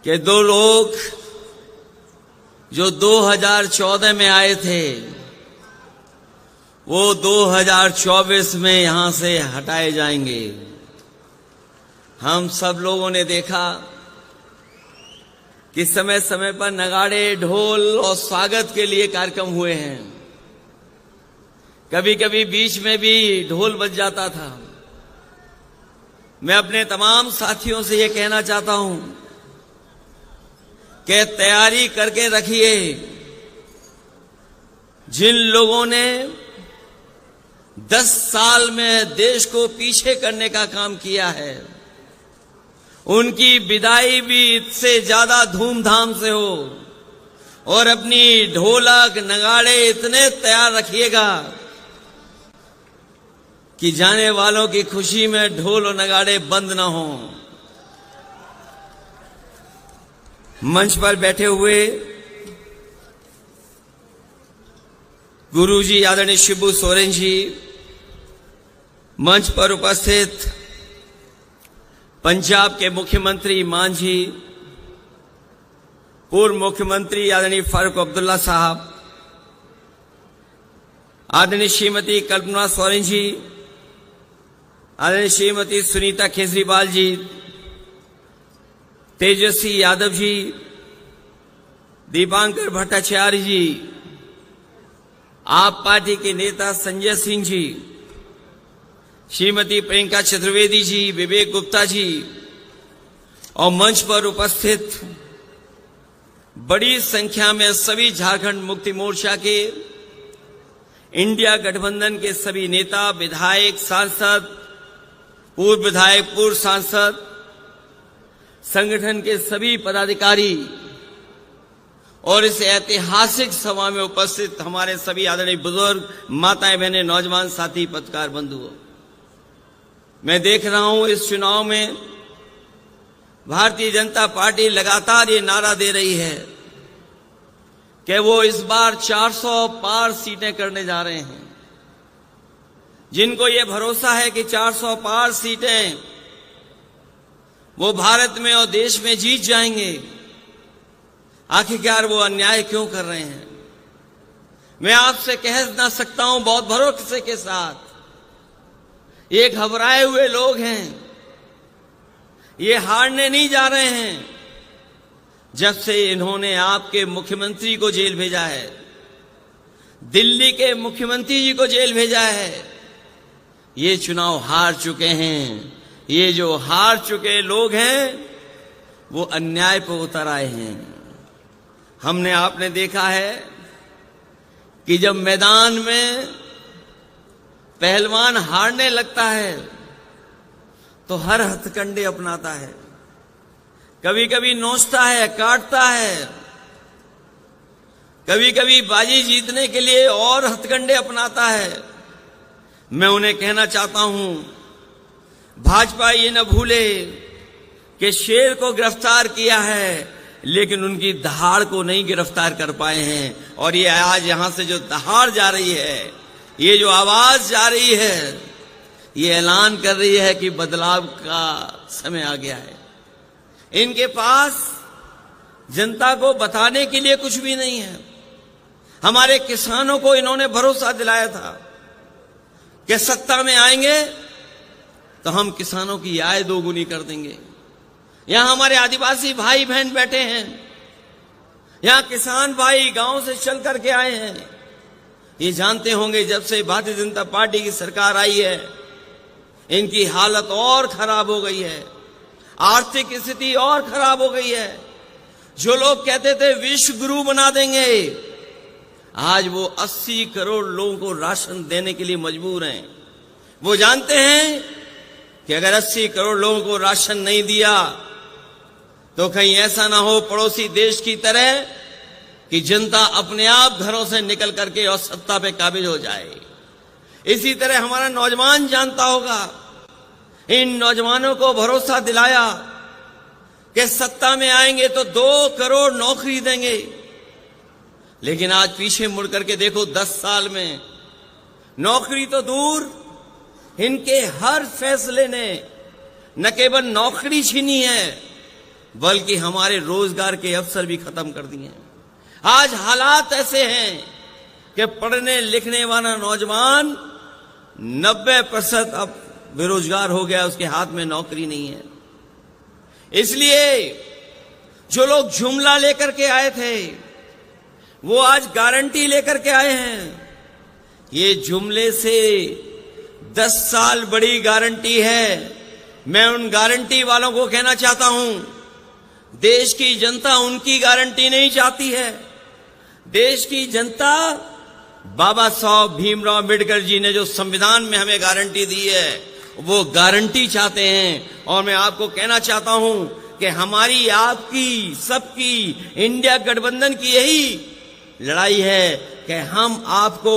कि दो लोग जो 2014 में आए थे वो 2024 में यहां से हटाए जाएंगे। हम सब लोगों ने देखा कि समय समय पर नगाड़े, ढोल और स्वागत के लिए कार्यक्रम हुए हैं। कभी कभी बीच में भी ढोल बज जाता था। मैं अपने तमाम साथियों से ये कहना चाहता हूं कि तैयारी करके रखिए। जिन लोगों ने 10 साल में देश को पीछे करने का काम किया है, उनकी विदाई भी इससे ज्यादा धूमधाम से हो और अपनी ढोलक नगाड़े इतने तैयार रखिएगा कि जाने वालों की खुशी में ढोल और नगाड़े बंद न हो। मंच पर बैठे हुए गुरुजी आदरणीय शिबू सोरेन जी, मंच पर उपस्थित पंजाब के मुख्यमंत्री मान जी, पूर्व मुख्यमंत्री आदरणीय फारूक अब्दुल्ला साहब, आदरणीय श्रीमती कल्पना सोरेन जी, आदरणीय श्रीमती सुनीता केजरीवाल जी, तेजस्वी यादव जी, दीपांकर भट्टाचार्य जी, आप पार्टी के नेता संजय सिंह जी, श्रीमती प्रियंका चतुर्वेदी जी, विवेक गुप्ता जी और मंच पर उपस्थित बड़ी संख्या में सभी झारखंड मुक्ति मोर्चा के, इंडिया गठबंधन के सभी नेता, विधायक, सांसद, पूर्व विधायक, पूर्व सांसद, संगठन के सभी पदाधिकारी और इस ऐतिहासिक सभा में उपस्थित हमारे सभी आदरणीय बुजुर्ग, माताएं, बहनें, नौजवान साथी, पत्रकार बंधुओं, मैं देख रहा हूं इस चुनाव में भारतीय जनता पार्टी लगातार ये नारा दे रही है कि वो इस बार 400 पार सीटें करने जा रहे हैं। जिनको ये भरोसा है कि 400 पार सीटें वो भारत में और देश में जीत जाएंगे, आखिरकार वो अन्याय क्यों कर रहे हैं? मैं आपसे कह ना सकता हूं बहुत भरोसे के साथ, ये घबराए हुए लोग हैं, ये हारने नहीं जा रहे हैं। जब से इन्होंने आपके मुख्यमंत्री को जेल भेजा है, दिल्ली के मुख्यमंत्री जी को जेल भेजा है, ये चुनाव हार चुके हैं। ये जो हार चुके लोग हैं वो अन्याय पर उतर आए हैं। हमने आपने देखा है कि जब मैदान में पहलवान हारने लगता है तो हर हथकंडे अपनाता है, कभी कभी नोचता है, काटता है, कभी कभी बाजी जीतने के लिए और हथकंडे अपनाता है। मैं उन्हें कहना चाहता हूं, भाजपा ये न भूले कि शेर को गिरफ्तार किया है लेकिन उनकी दहाड़ को नहीं गिरफ्तार कर पाए हैं। और ये आज यहां से जो दहाड़ जा रही है, ये जो आवाज जा रही है, ये ऐलान कर रही है कि बदलाव का समय आ गया है। इनके पास जनता को बताने के लिए कुछ भी नहीं है। हमारे किसानों को इन्होंने भरोसा दिलाया था कि सत्ता में आएंगे तो हम किसानों की आय दोगुनी कर देंगे। यहां हमारे आदिवासी भाई बहन बैठे हैं, यहां किसान भाई गांव से चल करके आए हैं। ये जानते होंगे जब से भारतीय जनता पार्टी की सरकार आई है, इनकी हालत और खराब हो गई है, आर्थिक स्थिति और खराब हो गई है। जो लोग कहते थे विश्व गुरु बना देंगे, आज वो 80 करोड़ लोगों को राशन देने के लिए मजबूर हैं। वो जानते हैं कि अगर 80 करोड़ लोगों को राशन नहीं दिया तो कहीं ऐसा ना हो पड़ोसी देश की तरह कि जनता अपने आप घरों से निकल करके और सत्ता पे काबिज हो जाए। इसी तरह हमारा नौजवान जानता होगा, इन नौजवानों को भरोसा दिलाया कि सत्ता में आएंगे तो 2 करोड़ नौकरी देंगे। लेकिन आज पीछे मुड़ करके देखो, 10 साल में नौकरी तो दूर, इनके हर फैसले ने न केवल नौकरी छीनी है बल्कि हमारे रोजगार के अवसर भी खत्म कर दिए हैं। आज हालात ऐसे हैं कि पढ़ने लिखने वाला नौजवान 90% अब बेरोजगार हो गया, उसके हाथ में नौकरी नहीं है। इसलिए जो लोग जुमला लेकर के आए थे वो आज गारंटी लेकर के आए हैं। ये जुमले से 10 साल बड़ी गारंटी है। मैं उन गारंटी वालों को कहना चाहता हूं, देश की जनता उनकी गारंटी नहीं चाहती है। देश की जनता बाबा साहब भीमराव अंबेडकर जी ने जो संविधान में हमें गारंटी दी है वो गारंटी चाहते हैं। और मैं आपको कहना चाहता हूं कि हमारी, आपकी, सबकी, इंडिया गठबंधन की यही लड़ाई है कि हम आपको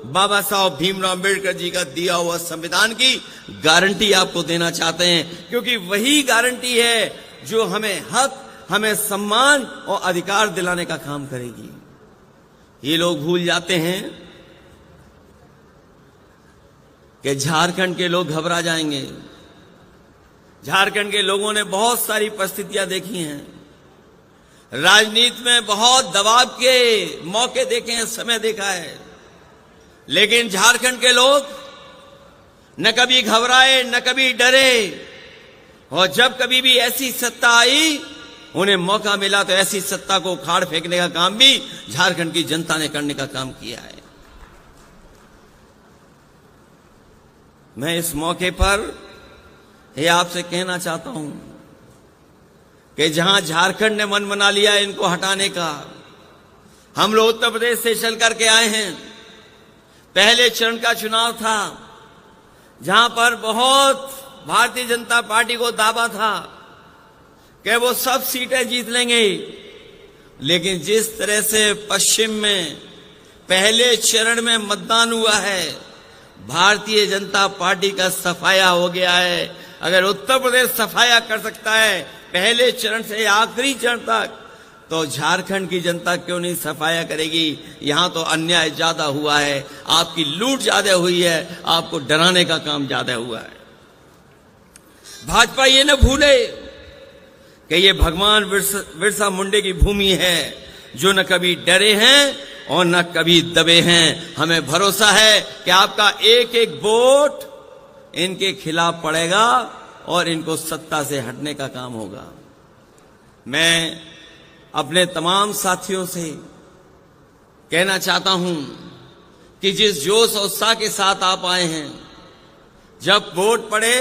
बाबा साहब भीमराव अंबेडकर जी का दिया हुआ संविधान की गारंटी आपको देना चाहते हैं, क्योंकि वही गारंटी है जो हमें हक, हमें सम्मान और अधिकार दिलाने का काम करेगी। ये लोग भूल जाते हैं कि झारखंड के लोग घबरा जाएंगे। झारखंड के लोगों ने बहुत सारी परिस्थितियां देखी हैं, राजनीति में बहुत दबाव के मौके देखे हैं, समय देखा है, लेकिन झारखंड के लोग न कभी घबराए न कभी डरे। और जब कभी भी ऐसी सत्ता आई, उन्हें मौका मिला तो ऐसी सत्ता को उखाड़ फेंकने का काम भी झारखंड की जनता ने करने का काम किया है। मैं इस मौके पर ये आपसे कहना चाहता हूं कि जहां झारखंड ने मन बना लिया इनको हटाने का, हम लोग उत्तर प्रदेश से चल करके आए हैं। पहले चरण का चुनाव था जहां पर बहुत भारतीय जनता पार्टी को दावा था कि वो सब सीटें जीत लेंगे, लेकिन जिस तरह से पश्चिम में पहले चरण में मतदान हुआ है, भारतीय जनता पार्टी का सफाया हो गया है। अगर उत्तर प्रदेश सफाया कर सकता है पहले चरण से आखिरी चरण तक, तो झारखंड की जनता क्यों नहीं सफाया करेगी। यहां तो अन्याय ज्यादा हुआ है, आपकी लूट ज्यादा हुई है, आपको डराने का काम ज्यादा हुआ है। भाजपा ये न भूले कि ये भगवान बिरसा मुंडे की भूमि है, जो न कभी डरे हैं और न कभी दबे हैं। हमें भरोसा है कि आपका एक एक वोट इनके खिलाफ पड़ेगा और इनको सत्ता से हटने का काम होगा। मैं अपने तमाम साथियों से कहना चाहता हूं कि जिस जोश और उत्साह के साथ आप आए हैं, जब वोट पड़े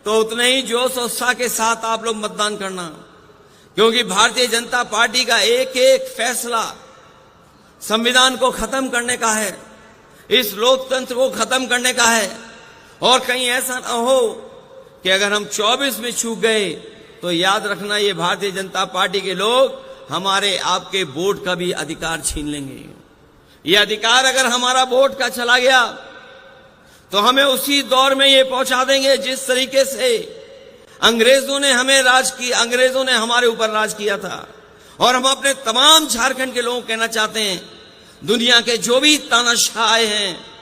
तो उतने ही जोश और उत्साह के साथ आप लोग मतदान करना, क्योंकि भारतीय जनता पार्टी का एक एक फैसला संविधान को खत्म करने का है, इस लोकतंत्र को खत्म करने का है। और कहीं ऐसा न हो कि अगर हम 24 में चूक गए तो याद रखना, ये भारतीय जनता पार्टी के लोग हमारे आपके वोट का भी अधिकार छीन लेंगे। ये अधिकार अगर हमारा वोट का चला गया तो हमें उसी दौर में ये पहुंचा देंगे जिस तरीके से अंग्रेजों ने हमें राज किया, अंग्रेजों ने हमारे ऊपर राज किया था। और हम अपने तमाम झारखंड के लोगों को कहना चाहते हैं, दुनिया के जो भी तानाशाह आए हैं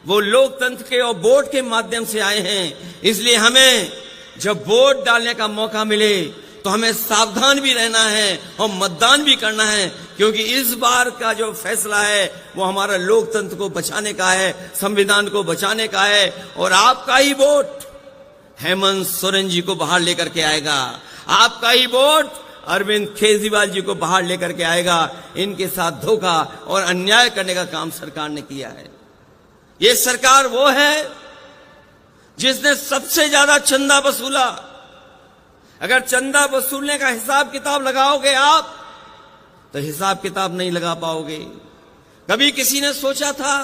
वो लोकतंत्र के और वोट के माध्यम से आए हैं। इसलिए हमें जब वोट डालने का मौका मिले तो हमें सावधान भी रहना है और मतदान भी करना है, क्योंकि इस बार का जो फैसला है वो हमारा लोकतंत्र को बचाने का है, संविधान को बचाने का है। और आपका ही वोट हेमंत सोरेन जी को बाहर लेकर के आएगा, आपका ही वोट अरविंद केजरीवाल जी को बाहर लेकर के आएगा। इनके साथ धोखा और अन्याय करने का काम सरकार ने किया है। ये सरकार वो है जिसने सबसे ज्यादा चंदा वसूला। अगर चंदा वसूलने का हिसाब किताब लगाओगे आप तो हिसाब किताब नहीं लगा पाओगे। कभी किसी ने सोचा था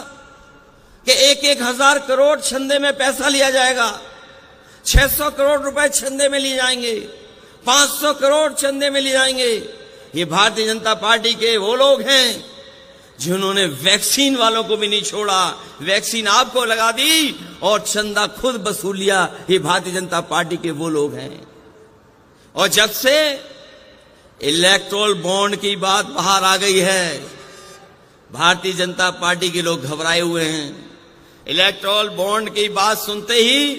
कि 1,000 करोड़ चंदे में पैसा लिया जाएगा, 600 करोड़ रुपए चंदे में लिए जाएंगे, 500 करोड़ चंदे में लिए जाएंगे। ये भारतीय जनता पार्टी के वो लोग हैं जिन्होंने वैक्सीन वालों को भी नहीं छोड़ा, वैक्सीन आपको लगा दी और चंदा खुद वसूल लिया। ये भारतीय जनता पार्टी के वो लोग हैं। और जब से इलेक्टोरल बॉन्ड की बात बाहर आ गई है, भारतीय जनता पार्टी के लोग घबराए हुए हैं। इलेक्टोरल बॉन्ड की बात सुनते ही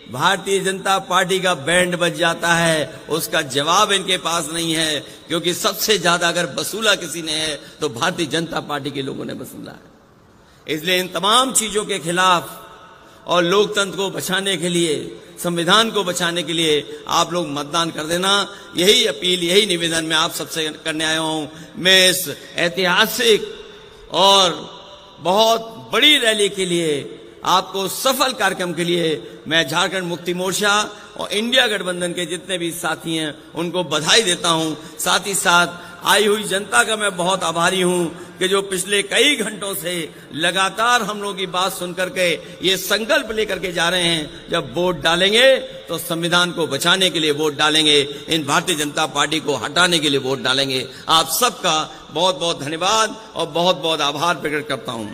भारतीय जनता पार्टी का बैंड बज जाता है, उसका जवाब इनके पास नहीं है, क्योंकि सबसे ज्यादा अगर वसूला किसी ने है तो भारतीय जनता पार्टी के लोगों ने वसूला है। इसलिए इन तमाम चीजों के खिलाफ और लोकतंत्र को बचाने के लिए, संविधान को बचाने के लिए आप लोग मतदान कर देना। यही अपील, यही निवेदन मैं आप सबसे करने आया हूं। मैं इस ऐतिहासिक और बहुत बड़ी रैली के लिए, आपको सफल कार्यक्रम के लिए मैं झारखंड मुक्ति मोर्चा और इंडिया गठबंधन के जितने भी साथी हैं उनको बधाई देता हूं। साथ ही साथ आई हुई जनता का मैं बहुत आभारी हूं कि जो पिछले कई घंटों से लगातार हम लोगों की बात सुनकर के ये संकल्प लेकर के जा रहे हैं, जब वोट डालेंगे तो संविधान को बचाने के लिए वोट डालेंगे, इन भारतीय जनता पार्टी को हटाने के लिए वोट डालेंगे। आप सबका बहुत बहुत धन्यवाद और बहुत बहुत आभार प्रकट करता हूं।